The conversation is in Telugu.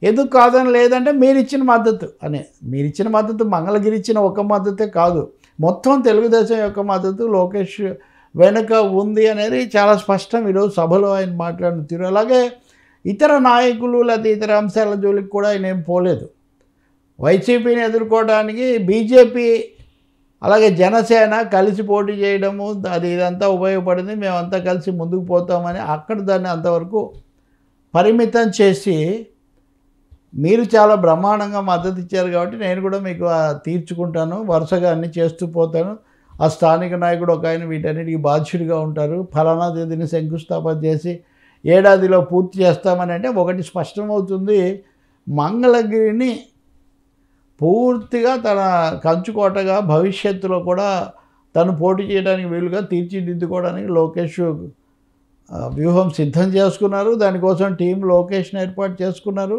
ఎందుకు కాదని లేదంటే మీరిచ్చిన మద్దతు అని. మీరిచ్చిన మద్దతు మంగళగిరి ఇచ్చిన ఒక మద్దతే కాదు. మొత్తం తెలుగుదేశం యొక్క మద్దతు లోకేష్ వెనుక ఉంది అనేది చాలా స్పష్టం ఈరోజు సభలో ఆయన మాట్లాడిన తీరు. అలాగే ఇతర నాయకులు లేకపోతే ఇతర అంశాల జోలికి కూడా ఆయన ఏం పోలేదు. వైసీపీని ఎదుర్కోవడానికి బీజేపీ అలాగే జనసేన కలిసి పోటీ చేయడము ఇదంతా ఉపయోగపడింది. మేమంతా కలిసి ముందుకు పోతామని అక్కడ దాన్ని అంతవరకు పరిమితం చేసి మీరు చాలా బ్రహ్మాండంగా మద్దతు ఇచ్చారు కాబట్టి నేను కూడా మీకు తీర్చుకుంటాను, వరుసగా అన్నీ చేస్తూ పోతాను. ఆ స్థానిక నాయకుడు ఒక ఆయన వీటన్నిటికీ బాధ్యుడిగా ఉంటారు. ఫలానా తేదీని శంకుస్థాపన చేసి ఏడాదిలో పూర్తి చేస్తామని అంటే ఒకటి స్పష్టమవుతుంది, మంగళగిరిని పూర్తిగా తన కంచుకోటగా భవిష్యత్తులో కూడా తను పోటీ చేయడానికి వీలుగా తీర్చిదిద్దుకోవడానికి లోకేష్ వ్యూహం సిద్ధం చేసుకున్నారు. దానికోసం టీం లోకేష్ని ఏర్పాటు చేసుకున్నారు.